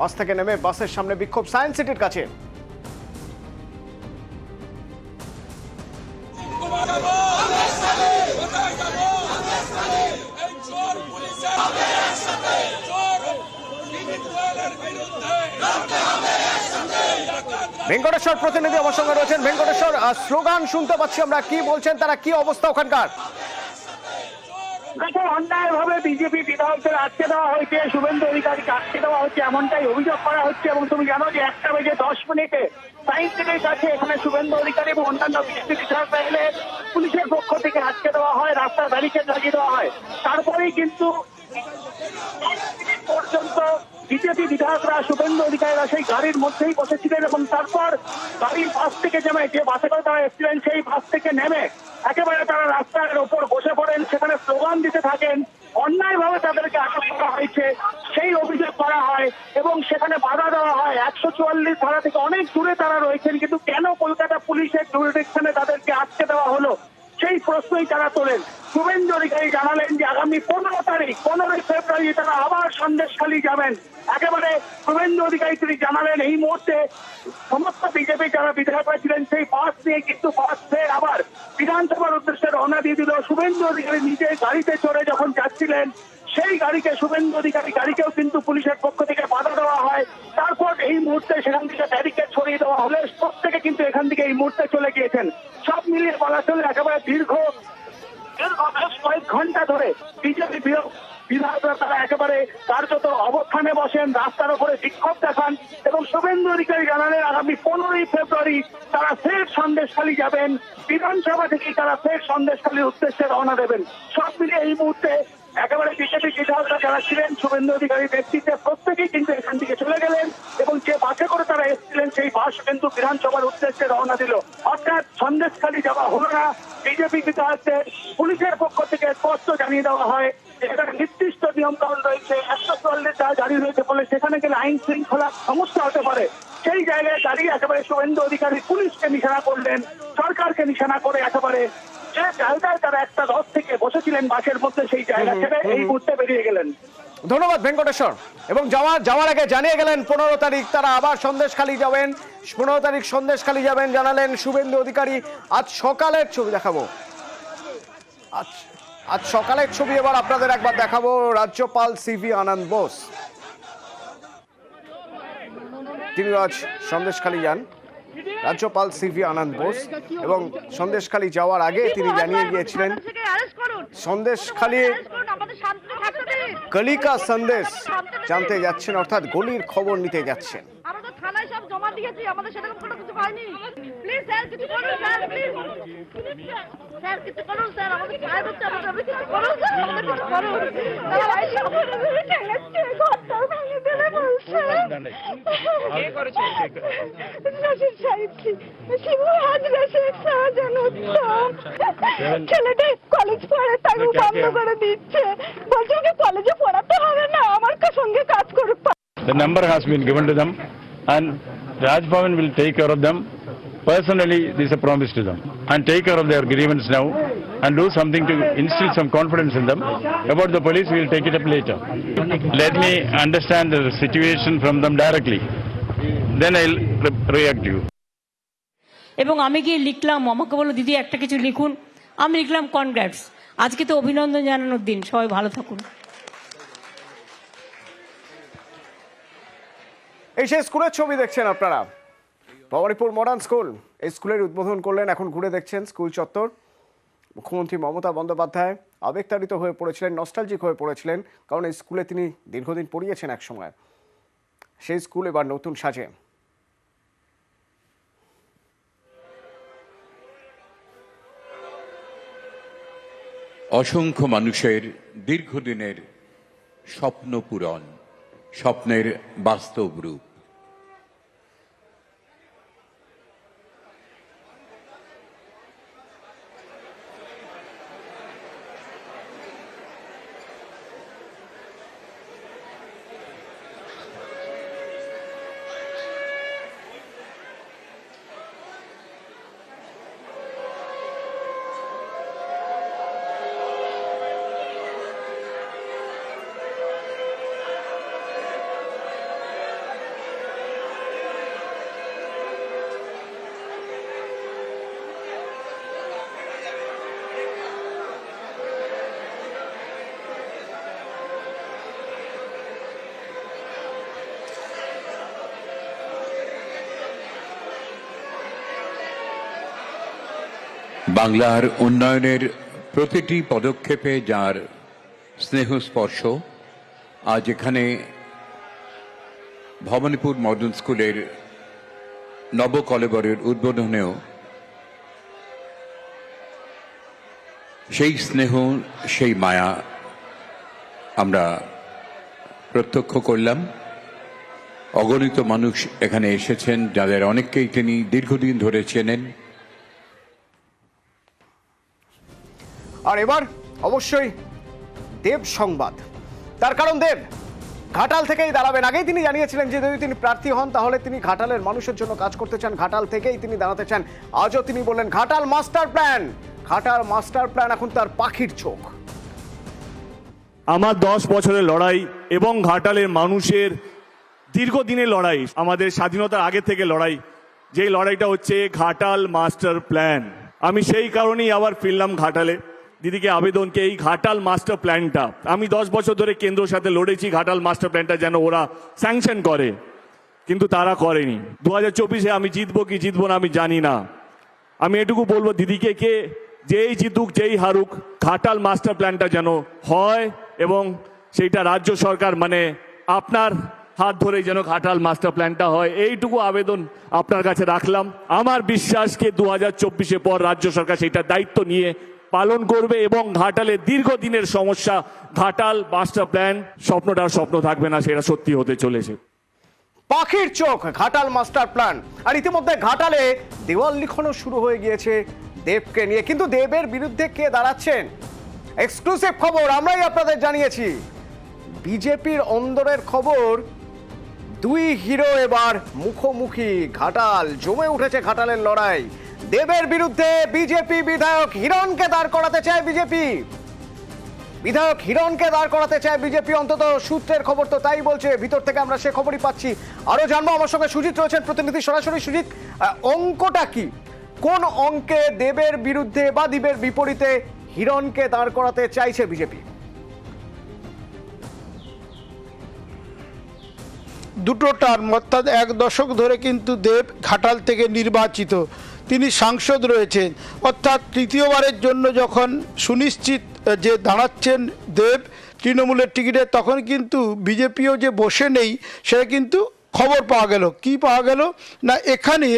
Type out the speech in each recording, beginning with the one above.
বাস থেকে নেমে বাসের সামনে বিক্ষোভ সায়েন্স সিটির কাছে। ভেঙ্কটেশ্বর প্রতিনিধি আমার সঙ্গে রয়েছেন। ভেঙ্কটেশ্বর, স্লোগান শুনতে পাচ্ছি আমরা, কি বলছেন তারা, কি অবস্থা ওখানকার? দেখো, অন্যায়ভাবে বিজেপি বিধায়কদের আটকে দেওয়া হয়েছে, শুভেন্দু অধিকারীকে আটকে দেওয়া হচ্ছে, এমনটাই অভিযোগ করা হচ্ছে। এবং তুমি জানো যে 1:10 সায়েন্স সিটির কাছে এখানে শুভেন্দু অধিকারী এবং অন্যান্য বিজেপি বিধায়করা এলে পুলিশের পক্ষ থেকে আটকে দেওয়া হয়, রাস্তার ব্যারিকেড লাগিয়ে দেওয়া হয়। তারপরেই কিন্তু পর্যন্ত বিজেপি বিধায়করা শুভেন্দু অধিকারীরা সেই গাড়ির মধ্যেই বসেছিলেন এবং তারপর গাড়ির বাস থেকে নেমে, যে বাসে করে তারা এসেছিলেন সেই বাস থেকে নেমে একেবারে তারা রাস্তার ওপর বসে পড়েন, সেখানে স্লোগান দিতে থাকেন। অন্যায়ভাবে তাদেরকে আটক করা হয়েছে সেই অভিযোগ করা হয় এবং সেখানে বাধা দেওয়া হয়। 144 ধারা থেকে অনেক দূরে তারা রয়েছেন, কিন্তু কেন কলকাতা পুলিশের জুরিডিকশনে তাদেরকে আটকে দেওয়া হলো সেই প্রশ্নই তারা তোলেন। শুভেন্দু অধিকারী জানালেন যে আগামী 15 ফেব্রুয়ারি তারা আবার সন্দেশখালী যাবেন। একেবারে শুভেন্দু অধিকারী তিনি জানালেন এই মুহূর্তে সমস্ত বিজেপি যারা বিধায়করা ছিলেন সেই বাস নিয়ে কিন্তু বাস ফের আবার বিধানসভার উদ্দেশ্যে রওনা দিয়ে দিল। শুভেন্দু অধিকারী নিজে গাড়িতে চড়ে যখন যাচ্ছিলেন সেই গাড়িকে শুভেন্দু অধিকারী গাড়িকেও কিন্তু পুলিশের পক্ষ থেকে বাধা দেওয়া হয়। তারপর এই মুহূর্তে সেখান থেকে ব্যারিকেড ছড়িয়ে দেওয়া হলে প্রত্যেকে কিন্তু এখান থেকে এই মুহূর্তে চলে গিয়েছেন। সব মিলিয়ে বলা চলে একেবারে দীর্ঘ বেশ কয়েক ঘন্টা ধরে বিজেপি বিধায়করা তারা একেবারে কার্যত অবস্থানে বসেন, রাস্তার উপরে বিক্ষোভ দেখান এবং শুভেন্দু অধিকারী জানালেন আগামী 15 ফেব্রুয়ারি তারা ফের সন্দেশখালী যাবেন। বিধানসভা থেকেই তারা ফের সন্দেশখালীর উদ্দেশ্যে রওনা দেবেন। সব মিলিয়ে এই মুহূর্তে একেবারে বিজেপি বিধায়করা যারা ছিলেন শুভেন্দু অধিকারীর নেতৃত্বে প্রত্যেকেই কিন্তু এখান থেকে চলে গেলেন এবং যে বাসে করে তারা এসেছিলেন সেই বাস কিন্তু বিধানসভার উদ্দেশ্যে রওনা দিল। অর্থাৎ সন্দেশখালী যাওয়া হলো না। বিজেপি বিধায়কদের পুলিশের পক্ষ থেকে স্পষ্ট জানিয়ে দেওয়া হয় এখানে নির্দিষ্ট নিয়মকানুন রয়েছে, 144 ধারা জারি রয়েছে বলে সেখানে গেলে আইন শৃঙ্খলা সমস্যা হতে পারে। সেই জায়গায় দাঁড়িয়ে একেবারে শুভেন্দু অধিকারী পুলিশকে নিশানা করলেন, সরকারকে নিশানা করে একেবারে যে জায়গায় তারা 1:10 থেকে বসেছিলেন বাসের মধ্যে সেই জায়গা ছেড়ে এই মুহূর্তে বেরিয়ে গেলেন। ধন্যবাদ ভেঙ্কটেশ্বর। এবং যাওয়ার আগে জানিয়ে গেলেন 15 তারিখ তারা আবার সন্দেশখালী যাবেন, 15 তারিখ সন্দেশখালী যাবেন জানালেন শুভেন্দু অধিকারী। আজ সকালের ছবি দেখাবো, আজ সকালের ছবি এবার আপনাদের একবার দেখাবো। রাজ্যপাল সিভি আনন্দ বোস তিনি আজ সন্দেশখালী যান। রাজ্যপাল সিভি আনন্দ বোস এবং সন্দেশখালী যাওয়ার আগে তিনি জানিয়ে গিয়েছিলেন সন্দেশখালী গলি কা সন্দেশ জানতে যাচ্ছেন, অর্থাৎ গলির খবর নিতে যাচ্ছেন। আমরা থানায় সব জমা দিয়েছি, আমাদের সেরকম কোনো কিছু পাইনি। প্লিজ স্যার কিছু করুন স্যার, প্লিজ স্যার কিছু করুন স্যার, আমাদের ভয় হচ্ছে, আমাদের কিছু করুন স্যার, আমাদের কিছু করুন। তারা এই সব করে ঠেলেছে, ঘরটা ভেঙে দিলে বলছে। কে করেছে? নাসির সাহেব শিবু হাজরা শেখ শাহজাহান উত্তম। ছেলেটা কলেজ পড়ে তাকে বন্ধ করে দিচ্ছে, বলছে ওকে কলেজে পড়াতে হবে না, আমার সঙ্গে কাজ করুক। The number has been given to them and Raj Bhavan will take care of them. Personally, this is a promise to them and take care of their grievance now and do something to instill some confidence in them. About the police, we will take it up later. Let me understand the situation from them directly. Then I'll react to you. এবং আমি গিয়ে লিখলাম, আমাকে বললো দিদি একটা কিছু লিখুন। আমি লিখলাম কনগ্রাটস, আজকে তো অভিনন্দন জানানোর দিন, সবাই ভালো থাকুন। এই সেই স্কুলের ছবি দেখছেন আপনারা, ভবানীপুর মডার্ন স্কুল। এই স্কুলের উদ্বোধন করলেন, এখন ঘুরে দেখছেন স্কুল চত্বর। মুখ্যমন্ত্রী মমতা বন্দ্যোপাধ্যায় আবেগতাড়িত হয়ে পড়েছিলেন, নস্টালজিক হয়ে পড়েছিলেন, কারণ এই স্কুলে তিনি দীর্ঘদিন পড়িয়েছেন এক সময়। সেই স্কুল এবার নতুন সাজে। অসংখ্য মানুষের দীর্ঘদিনের স্বপ্ন পূরণ, স্বপ্নের বাস্তব রূপ। বাংলার উন্নয়নের প্রতিটি পদক্ষেপে যার স্নেহস্পর্শ আজ এখানে ভবানীপুর মডার্ন স্কুলের নবকলেবরের উদ্বোধনেও সেই স্নেহ সেই মায়া আমরা প্রত্যক্ষ করলাম। অগণিত মানুষ এখানে এসেছেন, যাদের অনেককেই তিনি দীর্ঘদিন ধরে চেনেন। আর এবার অবশ্যই দেব সংবাদ। তার কারণ দেব ঘাটাল থেকেই দাঁড়াবেন। আগেই তিনি জানিয়েছিলেন যে যদি তিনি প্রার্থী হন তাহলে তিনি ঘাটালের মানুষের জন্য কাজ করতে চান, ঘাটাল থেকেই তিনি দাঁড়াতে চান। আজও তিনি বললেন Ghatal master plan, Ghatal master plan এখন তার পাখির চোখ। আমার 10 বছরের লড়াই এবং ঘাটালের মানুষের দীর্ঘদিনের লড়াই, আমাদের স্বাধীনতার আগে থেকে লড়াই, যেই লড়াইটা হচ্ছে ঘাটাল মাস্টার প্ল্যান। আমি সেই কারণেই আবার ফিরলাম ঘাটালে দিদিকে আবেদনকে, এই ঘাটাল মাস্টার প্ল্যানটা আমি 10 বছর ধরে কেন্দ্রের সাথে লড়েছি, ঘাটাল মাস্টার প্ল্যানটা যেন ওরা স্যাংশন করে, কিন্তু তারা করেনি। 2024-এ আমি জিতবো কি জিতবো না আমি জানি না। আমি এটুকু বলবো দিদিকে কে যেই জিতুক যেই হারুক, ঘাটাল মাস্টার প্ল্যানটা যেন হয় এবং সেইটা রাজ্য সরকার মানে আপনার হাত ধরেই যেন ঘাটাল মাস্টার প্ল্যানটা হয়, এইটুকু আবেদন আপনার কাছে রাখলাম। আমার বিশ্বাসকে 2024-এ পর রাজ্য সরকার সেইটা দায়িত্ব নিয়ে পালন করবে এবং ঘাটালের দীর্ঘদিনের সমস্যা ঘাটাল মাস্টার প্ল্যান স্বপ্নটার স্বপ্ন থাকবে না, সেটা সত্যি হতে চলেছে। পাখির চোখ ঘাটাল মাস্টার প্ল্যান। আর ইতিমধ্যে ঘাটালে দেওয়াল লিখনও শুরু হয়ে গিয়েছে দেবকে নিয়ে, কিন্তু দেবের বিরুদ্ধে কে দাঁড়াচ্ছেন এক্সক্লুসিভ খবর আমরাই আপনাদের জানিয়েছি। বিজেপির অন্দরের খবর, দুই হিরো এবার মুখোমুখি। ঘাটাল জমে উঠেছে ঘাটালের লড়াই। দেবের বিরুদ্ধে বিজেপি বিধায়ক হিরণকে দাঁড় করাতে চায় বিজেপি, বিধায়ক হিরণকে দাঁড় করাতে চায় বিজেপি, অন্তত সূত্রের খবর তো তাই বলছে। ভিতর থেকে আমরা সে খবরই পাচ্ছি। আরো জানবো, আমার সঙ্গে সুজিত রয়েছেন প্রতিনিধি সরাসরি। সুজিত, অঙ্কটা কি? কোন অঙ্কে দেবের বিরুদ্ধে বা দেবের বিপরীতে হিরণকে দাঁড় করাতে চাইছে বিজেপি? দুটো টার্ম অর্থাৎ 1 দশক ধরে কিন্তু দেব ঘাটাল থেকে নির্বাচিত, তিনি সাংসদ রয়েছেন, অর্থাৎ তৃতীয়বারের জন্য যখন সুনিশ্চিত যে দাঁড়াচ্ছেন দেব তৃণমূলের টিকিটে, তখন কিন্তু বিজেপিও যে বসে নেই সেটা কিন্তু খবর পাওয়া গেল। কি পাওয়া গেল না, এখানে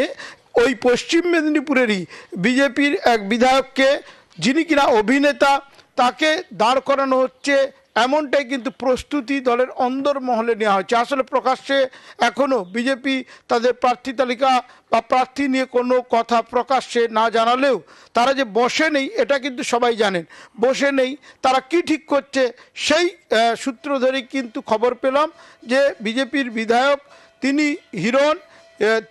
ওই পশ্চিম মেদিনীপুরেরই বিজেপির এক বিধায়ককে, যিনি কিনা অভিনেতা, তাকে দাঁড় করানো হচ্ছে, এমনটাই কিন্তু প্রস্তুতি দলের অন্দরমহলে নেওয়া হচ্ছে। আসলে প্রকাশ্যে এখনও বিজেপি তাদের প্রার্থী তালিকা বা প্রার্থী নিয়ে কোনো কথা প্রকাশ্যে না জানালেও তারা যে বসে নেই এটা কিন্তু সবাই জানেন। বসে নেই, তারা কি ঠিক করছে সেই সূত্র ধরেই কিন্তু খবর পেলাম যে বিজেপির বিধায়ক, তিনি হিরণ,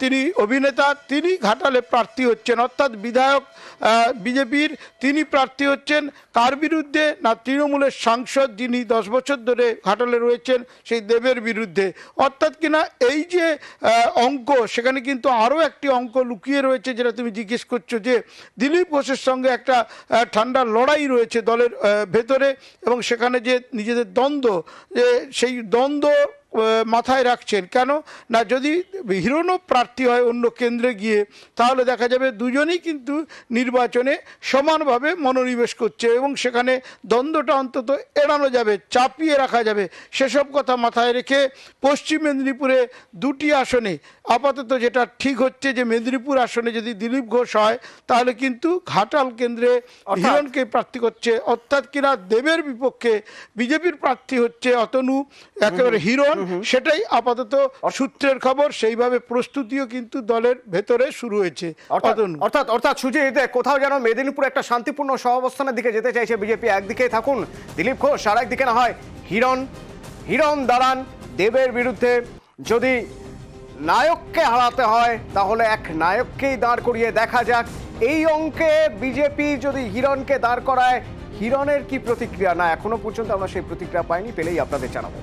তিনি অভিনেতা, তিনি ঘাটালে প্রার্থী হচ্ছেন। অর্থাৎ বিধায়ক বিজেপির তিনি প্রার্থী হচ্ছেন কার বিরুদ্ধে না, তৃণমূলের সাংসদ যিনি 10 বছর ধরে ঘাটালে রয়েছেন সেই দেবের বিরুদ্ধে। অর্থাৎ কিনা এই যে অঙ্ক, সেখানে কিন্তু আরও একটি অঙ্ক লুকিয়ে রয়েছে, যেটা তুমি জিজ্ঞেস করছো, যে দিলীপ ঘোষের সঙ্গে একটা ঠান্ডা লড়াই রয়েছে দলের ভেতরে, এবং সেখানে যে নিজেদের দ্বন্দ্ব, যে সেই দ্বন্দ্ব মাথায় রাখছেন। কেন না, যদি হিরণও প্রার্থী হয় অন্য কেন্দ্রে গিয়ে, তাহলে দেখা যাবে দুজনেই কিন্তু নির্বাচনে সমানভাবে মনোনিবেশ করছে এবং সেখানে দ্বন্দ্বটা অন্তত এড়ানো যাবে, চাপিয়ে রাখা যাবে। সেসব কথা মাথায় রেখে পশ্চিম মেদিনীপুরে 2টি আসনে আপাতত যেটা ঠিক হচ্ছে যে মেদিনীপুর আসনে যদি দিলীপ ঘোষ হয়, তাহলে কিন্তু ঘাটাল কেন্দ্রে হিরণকে প্রার্থী করছে। অর্থাৎ কিনা দেবের বিপক্ষে বিজেপির প্রার্থী হচ্ছে অতনু, একেবারে হিরণ, সেটাই আপাতত সূত্রের খবর। সেইভাবে প্রস্তুতিও কিন্তু দলের ভেতরে শুরু হয়েছে। অর্থাৎ সুজিত, কোথাও যেন মেদিনীপুর একটা শান্তিপূর্ণ সহাবস্থানের দিকে যেতে চাইছে বিজেপি। একদিকেই থাকুন দিলীপ ঘোষ, আর একদিকে না হয় হিরণ দাঁড়ান দেবের বিরুদ্ধে। যদি নায়ককে হারাতে হয় তাহলে এক নায়ককেই দাঁড় করিয়ে দেখা যাক। এই অঙ্কে বিজেপি যদি হিরণকে দাঁড় করায়, হিরণের কি প্রতিক্রিয়া? না, এখনো পর্যন্ত আমরা সেই প্রতিক্রিয়া পাইনি, পেলেই আপনাদের জানাবো।